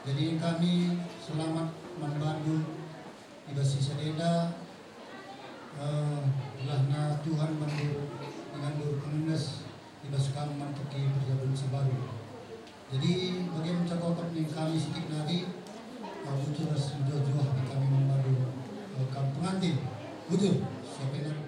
Jadi kami selamat membantu iba si sadeda lahna Tuhan bantu dengan dur kemenes iba sekam mantuki perjalanan sabaru. Jadi bagaimana cakap ning kami sikit nadi butuh jodoh kami membantu kaum pengantin. Butuh siapa yang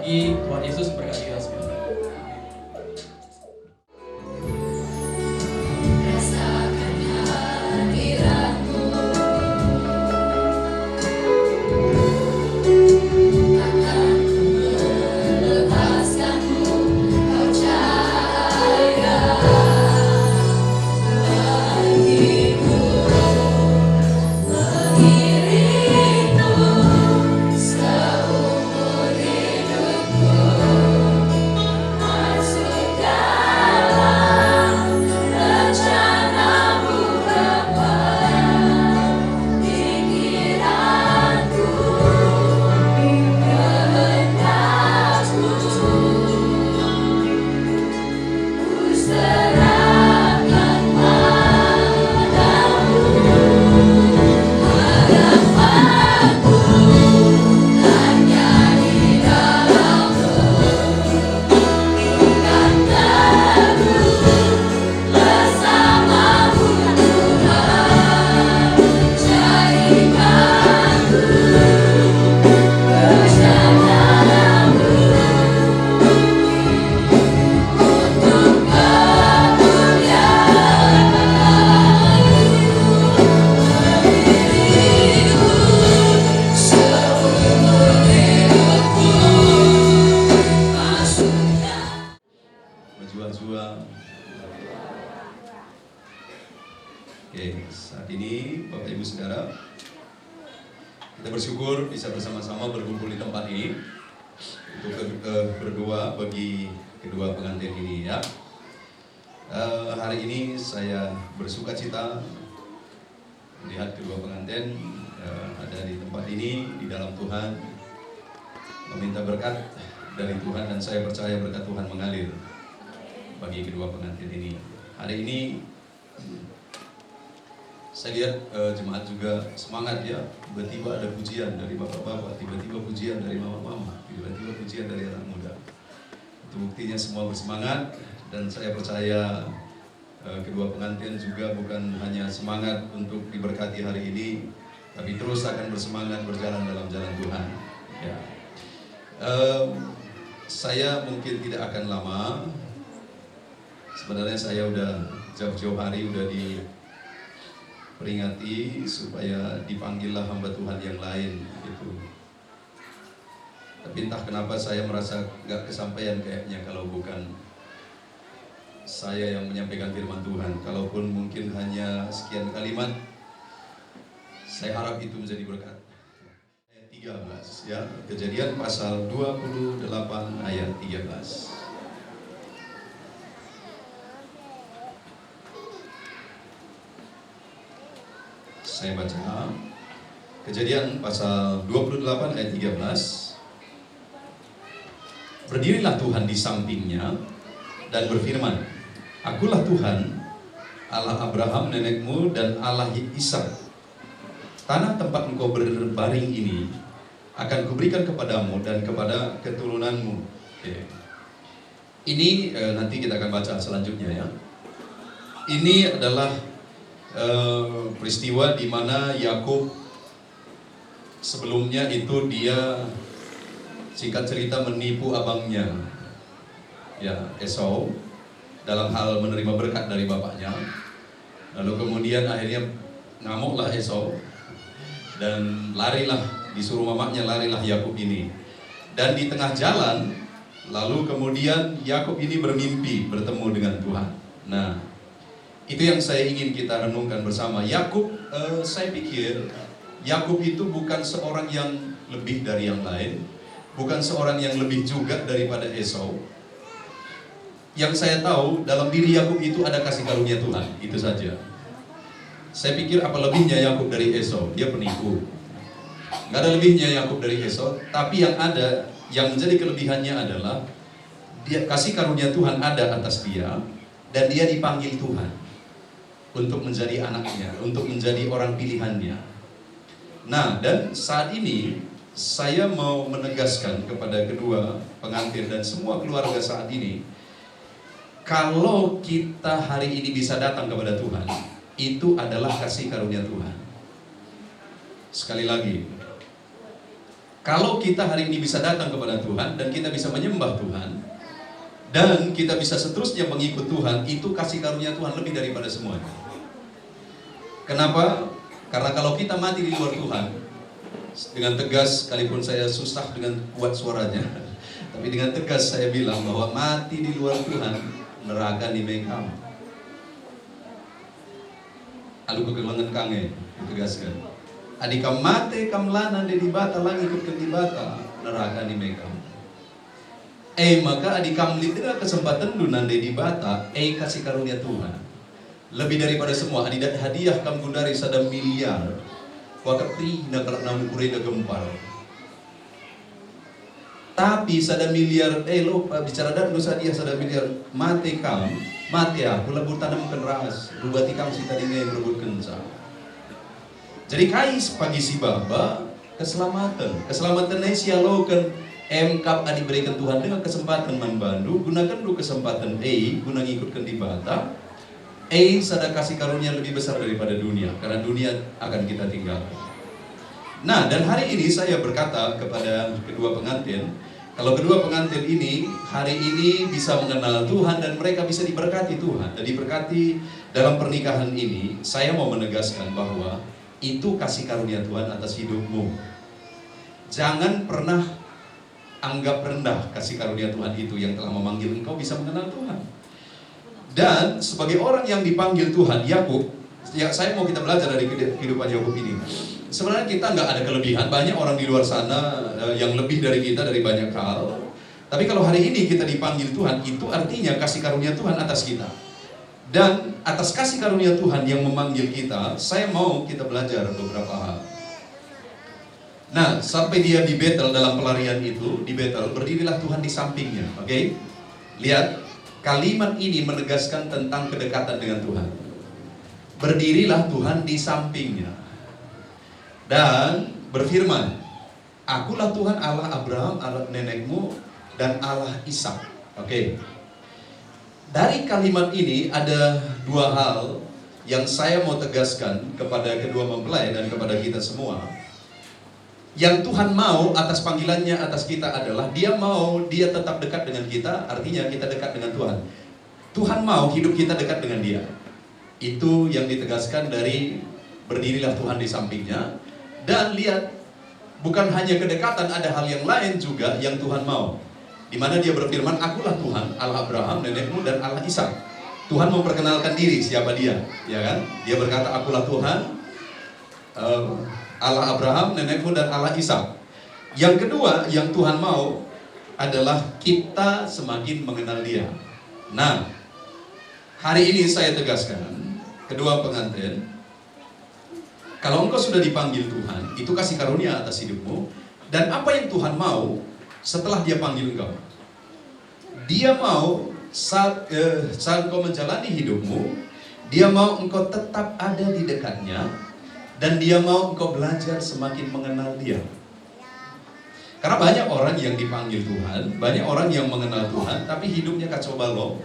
lagi. Tuhan Yesus berkati kita semua. Berjuang-juang. Oke, saat ini Bapak Ibu Saudara, kita bersyukur bisa bersama-sama berkumpul di tempat ini untuk berdoa bagi kedua pengantin ini ya. Hari ini saya bersuka cita melihat kedua pengantin ada di tempat ini, di dalam Tuhan, meminta berkat dari Tuhan, dan saya percaya berkat Tuhan mengalir bagi kedua pengantin ini. Hari ini saya lihat jemaat juga semangat ya. Tiba-tiba ada pujian dari bapak-bapak, tiba-tiba pujian dari mama-mama, tiba-tiba pujian dari anak muda. Itu buktinya semua bersemangat, dan saya percaya kedua pengantin juga bukan hanya semangat untuk diberkati hari ini, tapi terus akan bersemangat berjalan dalam jalan Tuhan. Ya. Saya mungkin tidak akan lama. Sebenarnya saya udah jauh-jauh hari udah diperingati supaya dipanggillah hamba Tuhan yang lain gitu. Tapi entah kenapa saya merasa gak kesampaian kayaknya kalau bukan saya yang menyampaikan firman Tuhan. Kalaupun mungkin hanya sekian kalimat, saya harap itu menjadi berkat. Ayat 13 ya, Kejadian pasal 28 ayat 13. Saya baca Kejadian pasal 28 ayat 13. Berdirilah Tuhan di sampingnya dan berfirman, Akulah Tuhan, Allah Abraham nenekmu dan Allah Ishak. Tanah tempat engkau berbaring ini akan kuberikan kepadamu dan kepada keturunanmu. Ini nanti kita akan baca selanjutnya ya. Ini adalah peristiwa di mana Yakub sebelumnya itu dia singkat cerita menipu abangnya ya, Esau, dalam hal menerima berkat dari bapaknya. Lalu kemudian akhirnya ngamuklah Esau dan larilah, disuruh mamanya larilah Yakub ini. Dan di tengah jalan lalu kemudian Yakub ini bermimpi bertemu dengan Tuhan. Nah, itu yang saya ingin kita renungkan bersama. Yakub, saya pikir Yakub itu bukan seorang yang lebih dari yang lain, bukan seorang yang lebih juga daripada Esau. Yang saya tahu dalam diri Yakub itu ada kasih karunia Tuhan, itu saja. Saya pikir apa lebihnya Yakub dari Esau? Dia penipu. Nggak ada lebihnya Yakub dari Esau, tapi yang ada, yang menjadi kelebihannya adalah dia kasih karunia Tuhan ada atas dia, dan dia dipanggil Tuhan untuk menjadi anaknya, untuk menjadi orang pilihannya. Nah, dan saat ini saya mau menegaskan kepada kedua pengantin dan semua keluarga saat ini, kalau kita hari ini bisa datang kepada Tuhan, itu adalah kasih karunia Tuhan. Sekali lagi, Kalau kita hari ini bisa datang kepada Tuhan dan kita bisa menyembah Tuhan dan kita bisa seterusnya mengikut Tuhan, itu kasih karunia Tuhan lebih daripada semuanya. Kenapa? Karena kalau kita mati di luar Tuhan, dengan tegas, sekalipun saya susah dengan kuat suaranya, tapi dengan tegas saya bilang bahwa mati di luar Tuhan, neraka di mekam. Alu kegelangan kangen, ditegaskan. Adika mate kam lana de dibata lang ikut ke dibata, neraka di mekam. Maka adikam lidera kesempatan dunan de dibata, kasih karunia Tuhan. Lebih daripada semua, adidat hadiah kam gundari sada miliar. Wakapri na kalak namu kureda gempar. Tapi sada miliar, lo bicara dan lu sadia sada miliar mate kam, mate aku lebur tanam keras, rubati kam si tadi yang berebut kenca. Jadi kais pagi si baba keselamatan na sialokan kap diberikan Tuhan dengan kesempatan manbandu, gunakan dulu kesempatan guna ngikutkan di bata. Sada kasih karunia lebih besar daripada dunia, karena dunia akan kita tinggalkan. Nah, dan hari ini saya berkata kepada kedua pengantin, kalau kedua pengantin ini hari ini bisa mengenal Tuhan dan mereka bisa diberkati Tuhan dan diberkati dalam pernikahan ini, saya mau menegaskan bahwa itu kasih karunia Tuhan atas hidupmu. Jangan pernah anggap rendah kasih karunia Tuhan itu yang telah memanggil engkau bisa mengenal Tuhan. Dan sebagai orang yang dipanggil Tuhan, Yakub, ya saya mau kita belajar dari kehidupan Yakub ini. Sebenarnya kita nggak ada kelebihan, banyak orang di luar sana yang lebih dari kita dari banyak hal. Tapi kalau hari ini kita dipanggil Tuhan, itu artinya kasih karunia Tuhan atas kita. Dan atas kasih karunia Tuhan yang memanggil kita, saya mau kita belajar beberapa hal. Nah, sampai dia di Betel dalam pelarian itu, di Betel, berdirilah Tuhan di sampingnya. Oke? Lihat. Kalimat ini menegaskan tentang kedekatan dengan Tuhan. Berdirilah Tuhan di sampingnya dan berfirman, Akulah Tuhan Allah Abraham, Allah nenekmu, dan Allah Ishak. Oke. Dari kalimat ini ada dua hal yang saya mau tegaskan kepada kedua mempelai dan kepada kita semua. Yang Tuhan mau atas panggilannya atas kita adalah dia mau dia tetap dekat dengan kita, artinya kita dekat dengan Tuhan. Tuhan mau hidup kita dekat dengan dia. Itu yang ditegaskan dari berdirilah Tuhan di sampingnya. Dan lihat, bukan hanya kedekatan, ada hal yang lain juga yang Tuhan mau. Di mana dia berfirman, Akulah Tuhan, Allah Abraham, nenekmu, dan Allah Ishak. Tuhan memperkenalkan diri siapa dia, ya kan? Dia berkata, Akulah Tuhan, Allah Abraham, nenekmu, dan Allah Ishak. Yang kedua yang Tuhan mau adalah kita semakin mengenal dia. Nah, hari ini saya tegaskan, kedua pengantin, kalau engkau sudah dipanggil Tuhan, itu kasih karunia atas hidupmu. Dan apa yang Tuhan mau setelah dia panggil engkau? Dia mau saat engkau menjalani hidupmu, dia mau engkau tetap ada di dekatnya, dan dia mau engkau belajar semakin mengenal dia. Karena banyak orang yang dipanggil Tuhan, banyak orang yang mengenal Tuhan, tapi hidupnya kacau balau,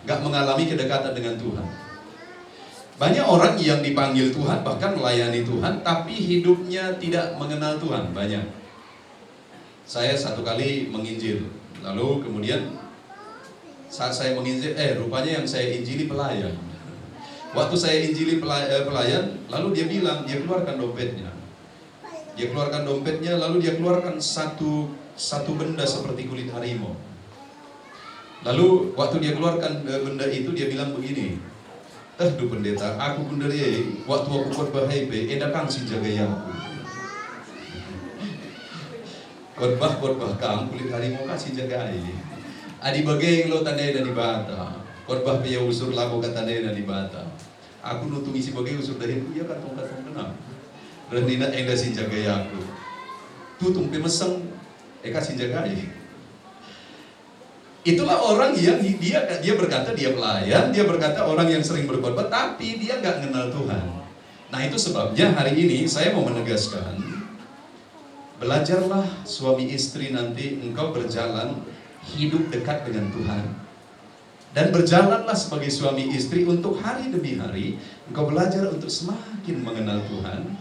gak mengalami kedekatan dengan Tuhan. Banyak orang yang dipanggil Tuhan, bahkan melayani Tuhan, tapi hidupnya tidak mengenal Tuhan, banyak. Saya satu kali menginjil, lalu kemudian saat saya menginjil, rupanya yang saya injili pelayan. Waktu saya injili pelayan, lalu dia bilang, dia keluarkan dompetnya. Dia keluarkan dompetnya, lalu dia keluarkan satu benda seperti kulit harimau. Lalu waktu dia keluarkan benda itu, dia bilang begini, duh pendeta, aku bundari, waktu aku khotbah HP, edakang si jaga aku. Khotbah kang kulit harimau kasih jaga adi bagai lo tandai dan dibata. Khotbah pia usur lagu kata tandai dan dibata. Aku nutung isi bagai usur dari ya katong kenal. Rendina enggak si jaga aku. Tutung pemeseng kasih jaga Itulah orang yang dia berkata dia pelayan, dia berkata orang yang sering berkhotbah, tapi dia nggak kenal Tuhan. Nah itu sebabnya hari ini saya mau menegaskan, belajarlah suami istri nanti engkau berjalan hidup dekat dengan Tuhan. Dan berjalanlah sebagai suami istri untuk hari demi hari engkau belajar untuk semakin mengenal Tuhan.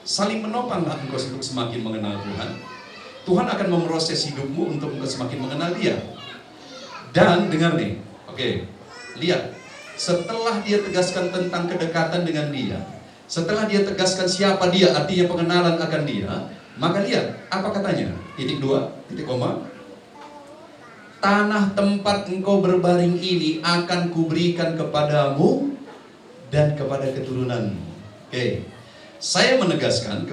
Saling menopanglah engkau untuk semakin mengenal Tuhan. Tuhan akan memproses hidupmu untuk semakin mengenal Dia. Dan dengar nih, oke, lihat, setelah Dia tegaskan tentang kedekatan dengan Dia, setelah Dia tegaskan siapa Dia, artinya pengenalan akan Dia, maka lihat, apa katanya? Titik 2, titik koma. Tanah tempat engkau berbaring ini akan kuberikan kepadamu dan kepada keturunanmu. Oke, saya menegaskan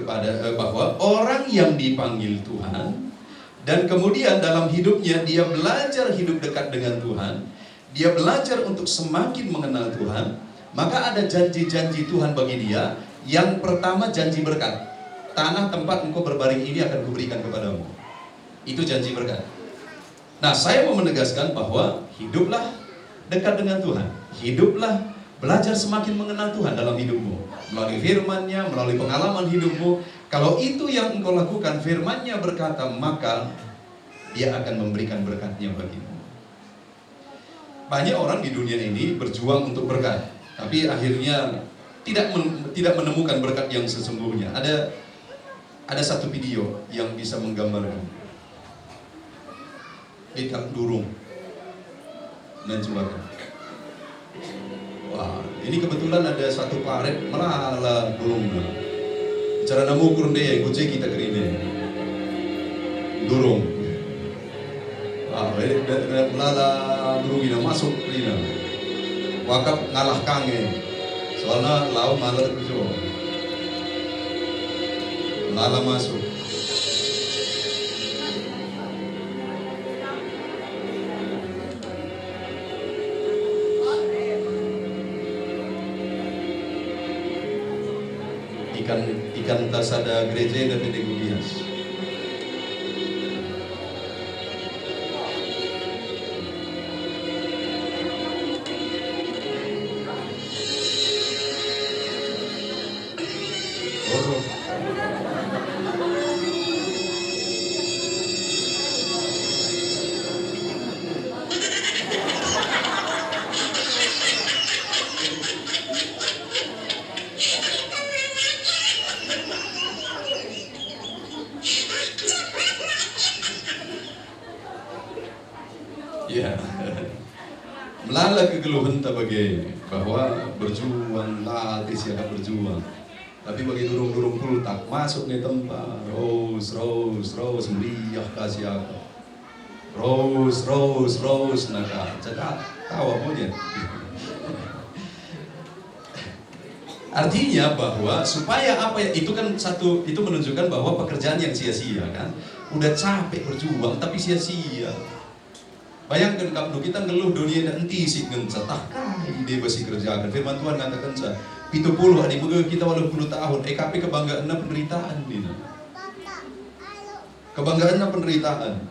bahwa orang yang dipanggil Tuhan dan kemudian dalam hidupnya dia belajar hidup dekat dengan Tuhan, dia belajar untuk semakin mengenal Tuhan, maka ada janji-janji Tuhan bagi dia. Yang pertama, janji berkat. Tanah tempat engkau berbaring ini akan kuberikan kepadamu. Itu janji berkat. Nah, saya mau menegaskan bahwa hiduplah dekat dengan Tuhan. Hiduplah belajar semakin mengenal Tuhan dalam hidupmu. Melalui firman-Nya, melalui pengalaman hidupmu. Kalau itu yang engkau lakukan, firman-Nya berkata, maka Dia akan memberikan berkat-Nya bagimu. Banyak orang di dunia ini berjuang untuk berkat, tapi akhirnya tidak menemukan berkat yang sesungguhnya. Ada satu video yang bisa menggambarkan. Ikan durung mencuakan. Wah, ini kebetulan ada satu paret melala durung. Cara namukur deh, kucing kita kerine. Durung. Wah, ini melala durung ini masuk kerina. Wakap ngalah kangen. Soalnya laut malah terjun. Melala masuk. Ikan tasada gereja dan penegubias. Ya, melala kegeluhan tabagai bahwa berjuang latih siapa berjuang, tapi bagi durung-durung pultak masuk nih tempat rose meriah kasih apa rose naka cakap tawa punya. Artinya bahwa supaya apa ya, itu kan satu, itu menunjukkan bahwa pekerjaan yang sia-sia kan, udah capek berjuang tapi sia-sia. Bayangkan kalau kita ngeluh dunia dan enti ngencetah dia masih kerjakan. Firman Tuhan katakan sa 70 hari kita 80 tahun. EKP kebanggaan penderitaan ini. Kebanggaan penderitaan.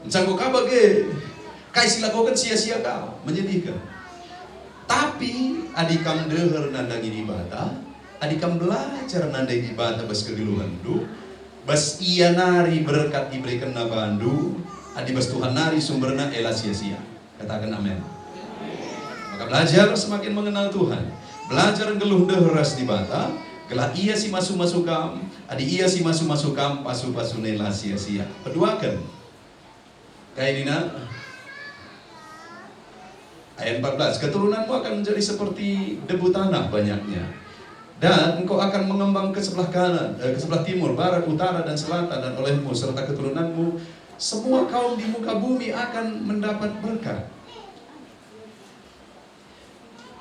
Sanggup kau bagi kai silakokan sia-sia kau menyedihkan. Tapi adikam deher nandang ibadah, adikam belajar nandang ibadah bas kegeluhan du, bas iya nari berkat diberikan na bandu. Adibas Tuhan nari sumberna elah sia-sia. Katakan amin. Maka belajar semakin mengenal Tuhan. Belajar ngeluh deheras di bata. Gelah iya si masuk-masukam. Adi iya si masuk-masukam. Pasu-pasu elah sia-sia. Peduakan. Kayak Nina. Ayat 14. Keturunanmu akan menjadi seperti debu tanah banyaknya. Dan engkau akan mengembang ke sebelah kanan, ke sebelah timur, barat, utara, dan selatan. Dan olehmu serta keturunanmu semua kaum di muka bumi akan mendapat berkat.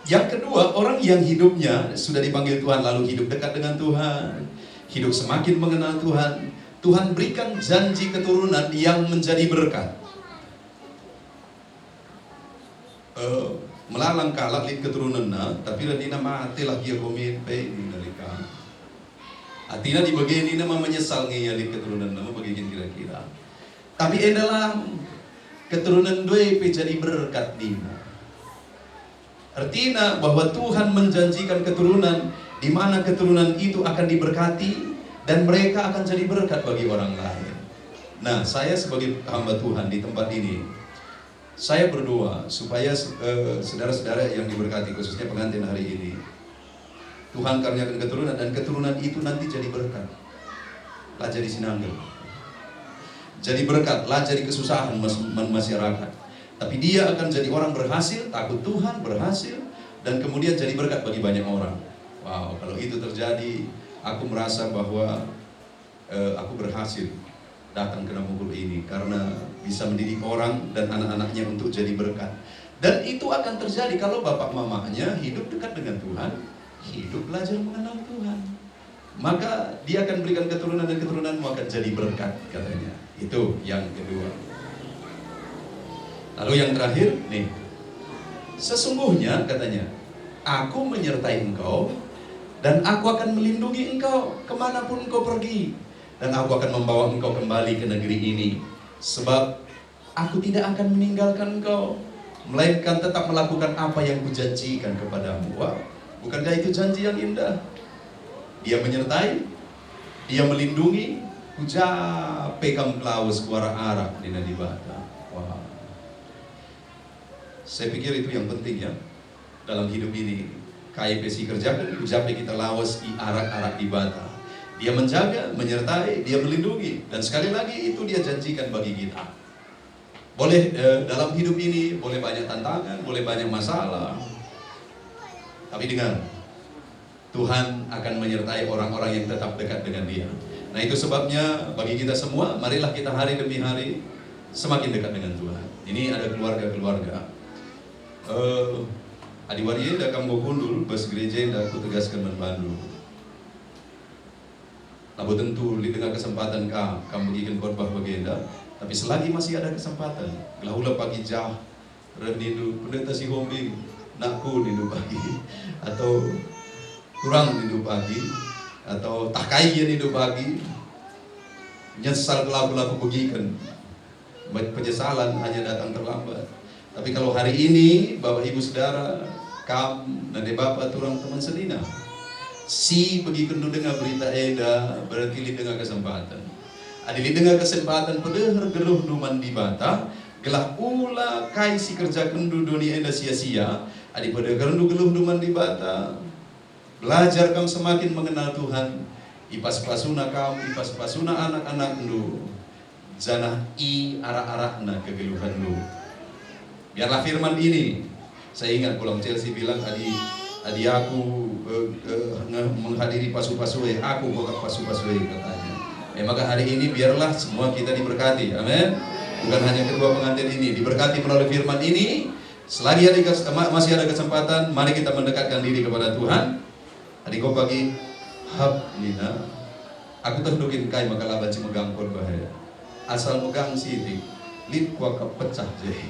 Yang kedua, orang yang hidupnya sudah dipanggil Tuhan lalu hidup dekat dengan Tuhan, hidup semakin mengenal Tuhan, Tuhan berikan janji keturunan yang menjadi berkat. Melalang kalak lid keturunan na, tapi ladina mati lagi ya komit pe di nalika. Atina di bagian ini nama menyesal ngiyalid keturunan nama bagian kira-kira. Tapi dalam keturunan dua jadi berkat dina. Artinya bahwa Tuhan menjanjikan keturunan di mana keturunan itu akan diberkati dan mereka akan jadi berkat bagi orang lain. Nah, saya sebagai hamba Tuhan di tempat ini, saya berdoa supaya saudara-saudara yang diberkati khususnya pengantin hari ini, Tuhan karuniakan keturunan dan keturunan itu nanti jadi berkat. Lah jadi sinanggal. jadi berkat, lah jadi kesusahan masyarakat. Tapi dia akan jadi orang berhasil, takut Tuhan, berhasil, dan kemudian jadi berkat bagi banyak orang. Wow, kalau itu terjadi, aku merasa bahwa aku berhasil datang ke Namukul ini karena bisa mendidik orang dan anak-anaknya untuk jadi berkat. Dan itu akan terjadi kalau bapak mamanya hidup dekat dengan Tuhan, hidup belajar mengenal Tuhan. Maka dia akan berikan keturunan dan keturunanmu akan jadi berkat, katanya. Itu yang kedua. Lalu yang terakhir, nih. Sesungguhnya, katanya, aku menyertai engkau dan aku akan melindungi engkau kemanapun engkau pergi. Dan aku akan membawa engkau kembali ke negeri ini. Sebab aku tidak akan meninggalkan engkau, melainkan tetap melakukan apa yang kujanjikan kepadamu. Wah, bukankah itu janji yang indah? Dia menyertai, dia melindungi, ucape kam klaus kuara arak di nadibata. Wah, saya pikir itu yang penting ya dalam hidup ini. KIPC kerjakan, ucape kita lawas i arak-arak di bata. Dia menjaga, menyertai, dia melindungi, dan sekali lagi itu dia janjikan bagi kita. Boleh dalam hidup ini boleh banyak tantangan, boleh banyak masalah, tapi dengar, Tuhan akan menyertai orang-orang yang tetap dekat dengan Dia. Nah itu sebabnya bagi kita semua, marilah kita hari demi hari semakin dekat dengan Tuhan. Ini ada keluarga-keluarga. Adiwariye dah kamu kundul bas gereja dah aku tegaskan membantu. Lalu tentu di tengah kesempatan kamu bikin khotbah bagenda, tapi selagi masih ada kesempatan, gelahula pagi jah, rendindu pendeta si hombing, nakku nindu pagi, atau kurang nindu pagi, atau tak kaya nindu pagi, nyesal laku begikan, penyesalan hanya datang terlambat. Tapi kalau hari ini Bapak Ibu Saudara, kamu dan Bapak turang teman selina, si pergi kendu dengar berita eda, berarti li dengar kesempatan. Adili dengar kesempatan pedehar geruh numan di bata, gelah ula kai si kerja kendu dunia eda sia-sia, adi pada geruh geluh numan di bata. Belajar kamu semakin mengenal Tuhan, ipas-pasuna kamu, ipas-pasuna anak-anak lu, zanah i arah-arahna kegeluhan lu. Biarlah firman ini, saya ingat pulang Chelsea bilang adi aku menghadiri pasu-pasue, aku bukan pasu-pasue katanya. Maka hari ini biarlah semua kita diberkati, amin. Bukan hanya kedua pengantin ini, diberkati melalui firman ini. Selagi masih ada kesempatan, mari kita mendekatkan diri kepada Tuhan. Adik kau pagi, hab nina, aku terdukin kai maka laban si megang kod bahaya. Asal megang sidik, lip kuak pecah jadi.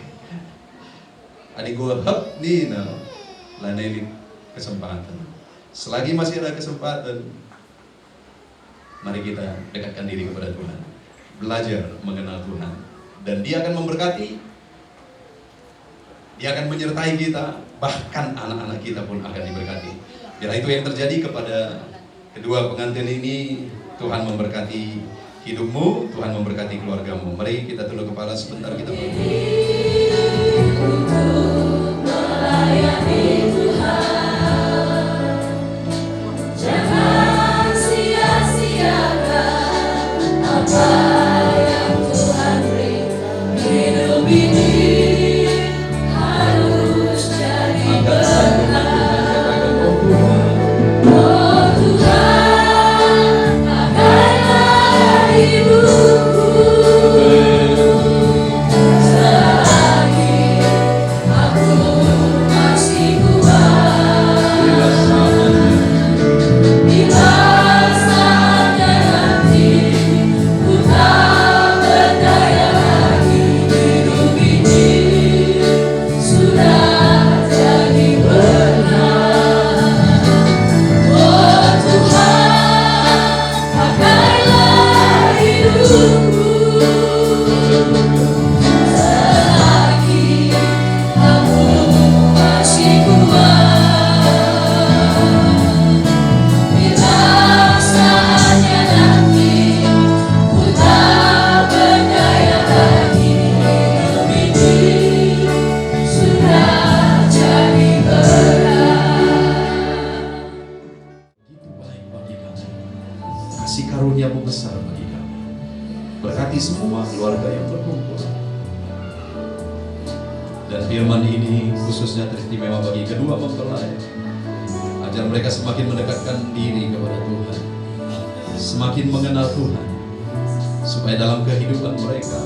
Adik gua hab nina, lanelin kesempatan. Selagi masih ada kesempatan, mari kita dekatkan diri kepada Tuhan, belajar mengenal Tuhan, dan Dia akan memberkati, Dia akan menyertai kita, bahkan anak-anak kita pun akan diberkati. Biar itu yang terjadi kepada kedua pengantin ini. Tuhan memberkati hidupmu, Tuhan memberkati keluargamu. Mari kita tunduk kepala sebentar, kita melayani Tuhan. Jangan sia-siakan apa yang Tuhan beri. Hidup ini harus jadi berkat. Oh Tuhan, pakailah hidupku. firman ini khususnya teristimewa bagi kedua mempelai, agar mereka semakin mendekatkan diri kepada Tuhan, semakin mengenal Tuhan, supaya dalam kehidupan mereka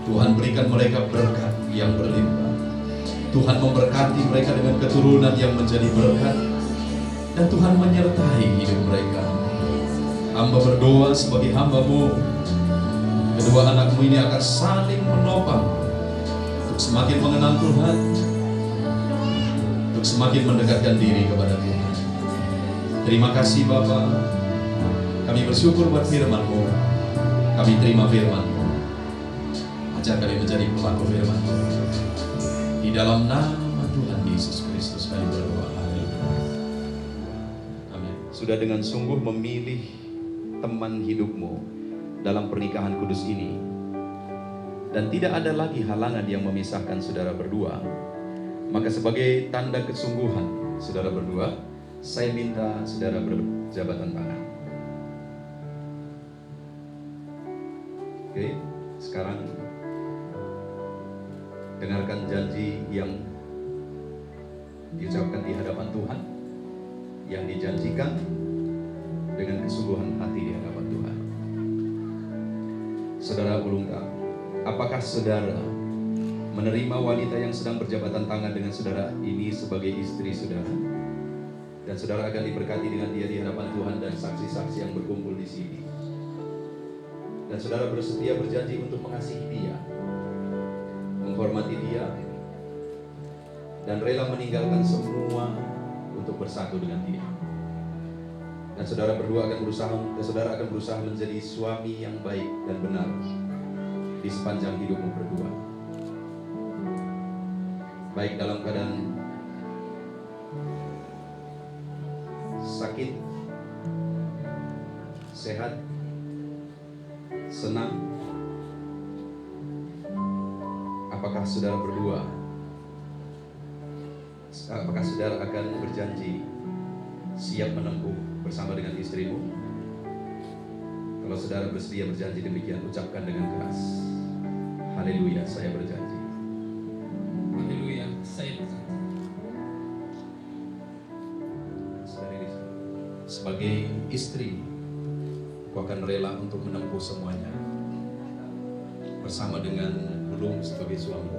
Tuhan berikan mereka berkat yang berlimpah. Tuhan memberkati mereka dengan keturunan yang menjadi berkat, dan Tuhan menyertai hidup mereka. Hamba berdoa sebagai hamba-Mu, kedua anakmu ini akan saling menopang untuk semakin mengenal Tuhan, untuk semakin mendekatkan diri kepada Tuhan. Terima kasih Bapa. Kami bersyukur buat firman-Mu. Kami terima firman-Mu. Ajar kami menjadi pelaku firman-Mu. Di dalam nama Tuhan Yesus Kristus kami berdoa. Haleluya. Amin. Sudah dengan sungguh memilih teman hidupmu dalam pernikahan kudus ini, dan tidak ada lagi halangan yang memisahkan saudara berdua, maka sebagai tanda kesungguhan saudara berdua, saya minta saudara berjabatan tangan. Oke, sekarang dengarkan janji yang diucapkan di hadapan Tuhan, yang dijanjikan dengan kesungguhan hati di hadapan Tuhan. Saudara ulungkan, apakah saudara menerima wanita yang sedang berjabatan tangan dengan saudara ini sebagai istri saudara? Dan saudara akan diberkati dengan dia di hadapan Tuhan dan saksi-saksi yang berkumpul di sini. Dan saudara bersedia berjanji untuk mengasihi dia, menghormati dia, dan rela meninggalkan semua untuk bersatu dengan dia. Dan saudara akan berusaha menjadi suami yang baik dan benar di sepanjang hidupmu berdua, baik dalam keadaan sakit, sehat, senang. Apakah saudara akan berjanji siap menempuh bersama dengan istrimu? Kalau saudara bersedia berjanji demikian, ucapkan dengan keras. Haleluya, saya berjanji. Haleluya, saya berjanji. Sebagai istri, aku akan rela untuk menempuh semuanya bersama dengan Ulung sebagai suami.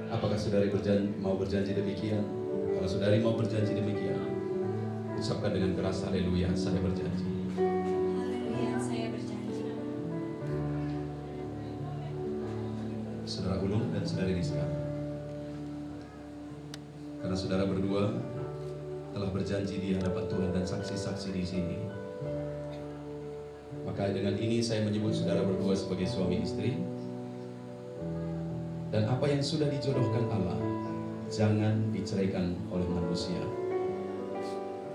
Apakah saudari mau berjanji demikian? Kalau saudari mau berjanji demikian, ucapkan dengan keras, haleluya, saya berjanji. Haleluya, saya berjanji. Saudara Ulung dan saudari Rizka, karena saudara berdua telah berjanji di hadapan Tuhan dan saksi-saksi di sini, maka dengan ini saya menyebut saudara berdua sebagai suami istri. Dan apa yang sudah dijodohkan Allah, jangan diceraikan oleh manusia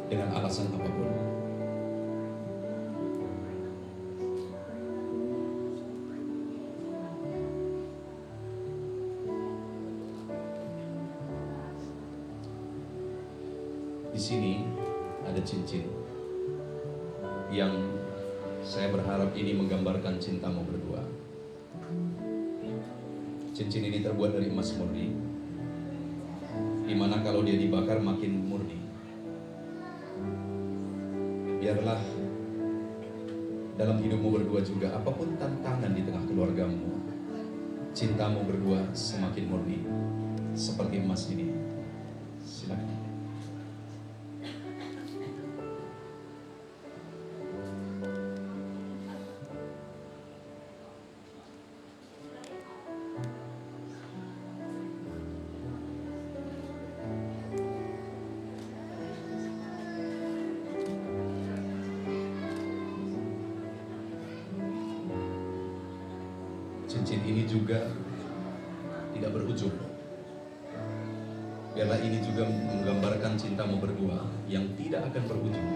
dengan alasan apapun. Di sini ada cincin yang saya berharap ini menggambarkan cintamu berdua. Cincin ini terbuat dari emas murni, dimana kalau dia dibakar makin murni. Biarlah dalam hidupmu berdua juga, apapun tantangan di tengah keluargamu, cintamu berdua semakin murni seperti emas ini. Silakan. Cincin ini juga tidak berujung. Biarlah ini juga menggambarkan cintamu berdua yang tidak akan berujung.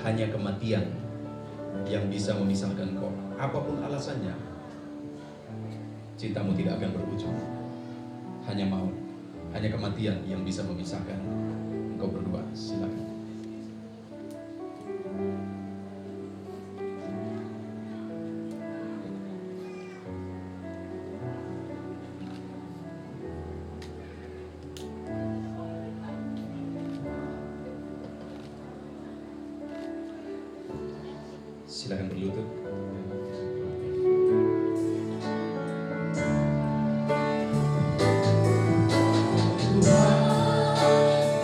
Hanya kematian yang bisa memisahkan kau. Apapun alasannya, cintamu tidak akan berujung. Hanya maut, hanya kematian yang bisa memisahkan engkau berdua. Silakan. Silakan berlutut.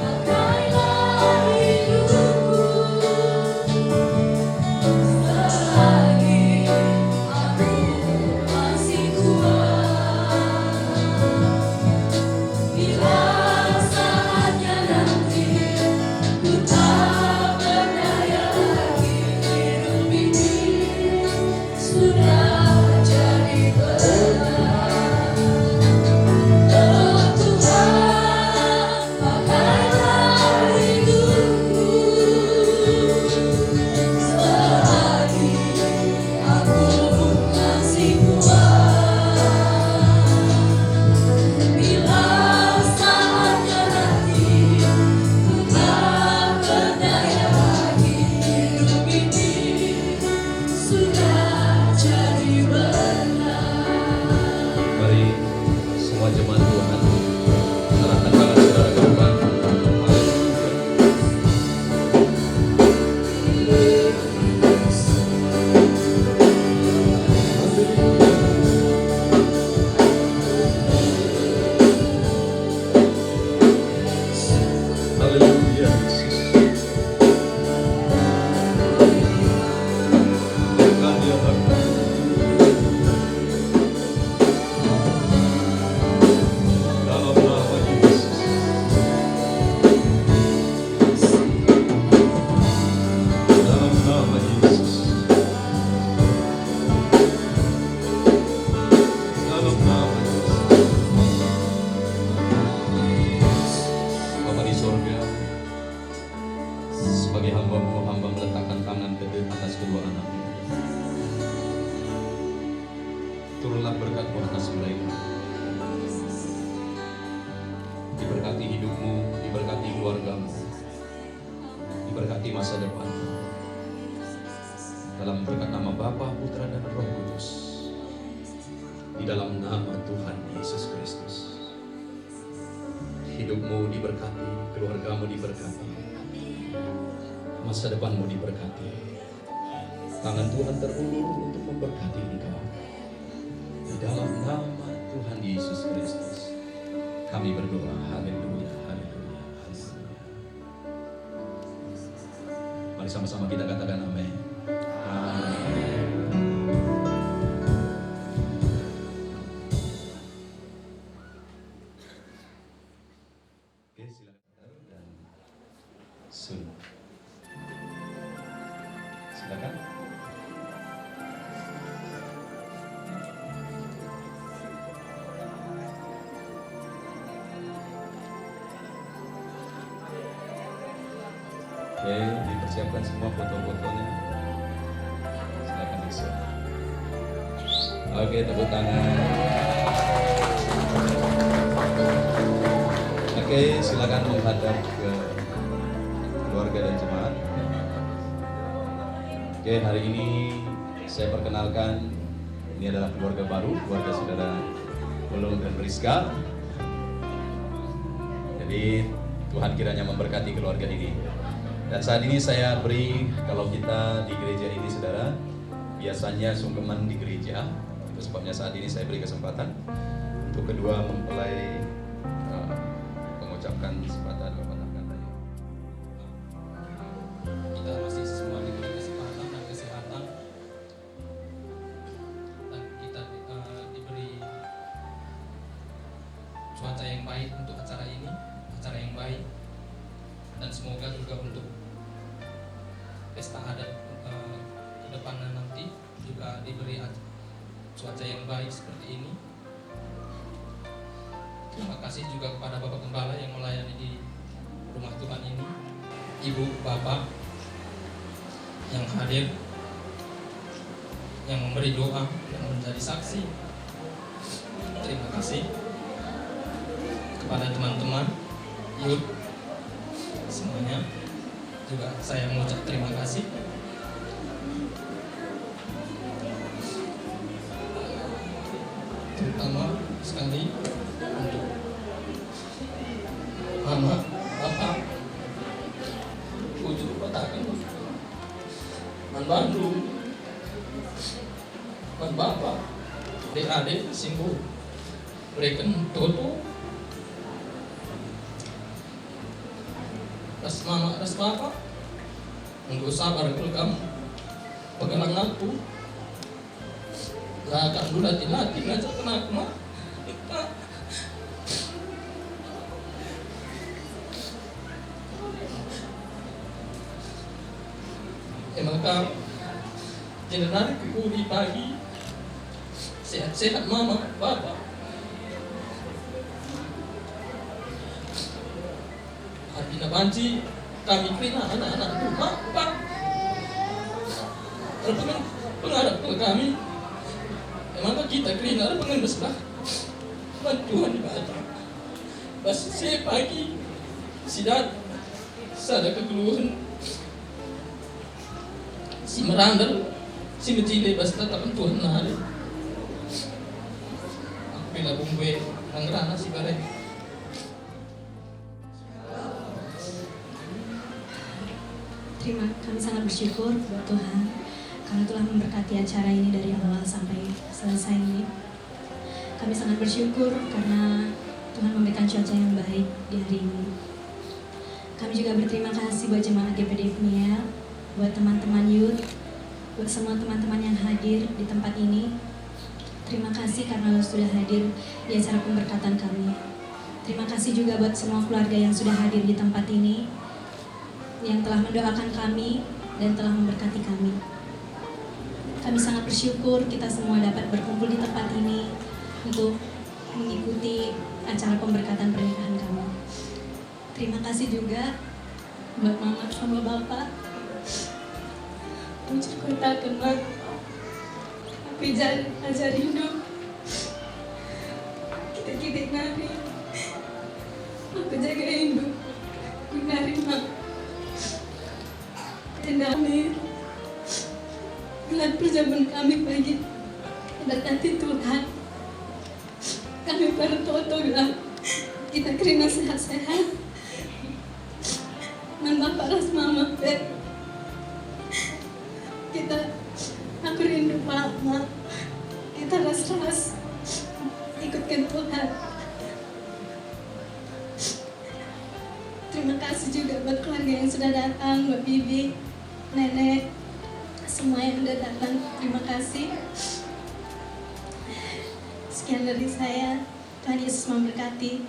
Pakailah hidupku selagi aku masih kuat. Bila saatnya nanti ku tak berdaya lagi, hidup ini sudah jadi berat. Oh Tuhan, pakailah hidupku selagi aku masih kuat. Bila saatnya nanti ku tak berdaya lagi, hidup ini sudah jadi berat. Mari semua jemaat Tuhan, serahkan tangan saudara ke depan. Haleluya. Dalam nama Yesus. Dalam nama Yesus. Dalam nama Yesus. Bapa di sorga, sebagai hamba-Mu, hamba meletakkan tangan ke atas kedua anaknya. Turunlah berkat-Mu atas mereka. Diberkati hidupmu, diberkati keluargamu, diberkati masa depan. Dalam berkat nama Bapa, Putra dan Roh Kudus. Di dalam nama Tuhan Yesus Kristus. Hidupmu diberkati, keluargamu diberkati, masa depanmu diberkati. Tangan Tuhan terulur untuk memberkati engkau. Di dalam nama Tuhan Yesus Kristus, kami berdoa. Haleluya, haleluya, haleluya. Mari sama-sama kita katakan amin. Amin. Oke, silakan. Dan Sun. Silakan. Oke, dipersiapkan semua foto-fotonya. Silakan di-share. Oke, tepuk tangan. Oke, silakan menghadap ke keluarga dan jemaat. Oke, hari ini saya perkenalkan, ini adalah keluarga baru, keluarga saudara Ulul dan Rizka. Jadi Tuhan kiranya memberkati keluarga ini. Dan saat ini saya beri, kalau kita di gereja ini saudara, biasanya sungkeman di gereja. Itu sebabnya saat ini saya beri kesempatan untuk kedua mempelai mengucapkan sepatah dua patah kata. Kita masih semua diberi kesempatan dan kesehatan, dan kita diberi cuaca yang baik untuk acara ini, acara yang baik, dan semoga juga untuk pesta adat ke depannya nanti juga diberi cuaca yang baik seperti ini. Terima kasih juga kepada Bapak Gembala yang melayani di rumah Tuhan ini, Ibu, Bapak yang hadir, yang memberi doa, yang menjadi saksi. Terima kasih kepada teman-teman youth semuanya, juga saya mengucap terima kasih. Terutama sekali untuk Mama, Bapak, Uju Kotakan, Man Bandung, Bapak, adik-adik, simbo, mereka toto, ras mama, ras papa, nggak sabar kalau kamu pegang aku, lah kan dulu latih ngajak kena aku mah, emang kamu jangan narik ke kuli pagi, sehat-sehat mama, bapak. Hati nabanci kami kena anak-anak itu, bapak. Kalau pengarap ke kami, emang kita kena ada pengen bersebah, bantuan dibaca. Pas saya pagi, sidat, sada kekeluhan, si merandal, si mencile basta takkan Tuhan nari. Aku bila bumbu nanggerana si bare. Kami sangat bersyukur buat Tuhan karena telah memberkati acara ini dari awal sampai selesai ini. Kami sangat bersyukur karena Tuhan memberikan cuaca yang baik di hari ini. Kami juga berterima kasih buat jemaat GPD Peniel, buat teman-teman youth, buat semua teman-teman yang hadir di tempat ini. Terima kasih karena lo sudah hadir di acara pemberkatan kami. Terima kasih juga buat semua keluarga yang sudah hadir di tempat ini, yang telah mendoakan kami dan telah memberkati kami. Kami sangat bersyukur kita semua dapat berkumpul di tempat ini untuk mengikuti acara pemberkatan pernikahan kami. Terima kasih juga buat mama sama bapak. Puji kota kenal, tapi ajar hidup. Kita nari, aku jaga hidup, aku nari mak. Dan kami gelar perjamuan kami pagi berkati Tuhan. Kami bertoto bilang kita kena sehat-sehat. Dan Bapak ras mama kita aku rindu mama. Kita ras-ras ikutkan Tuhan. Terima kasih juga buat keluarga yang sudah datang, buat Bibi, Nenek, semua yang sudah datang. Terima kasih. Sekian dari saya. Tuhan Yesus memberkati.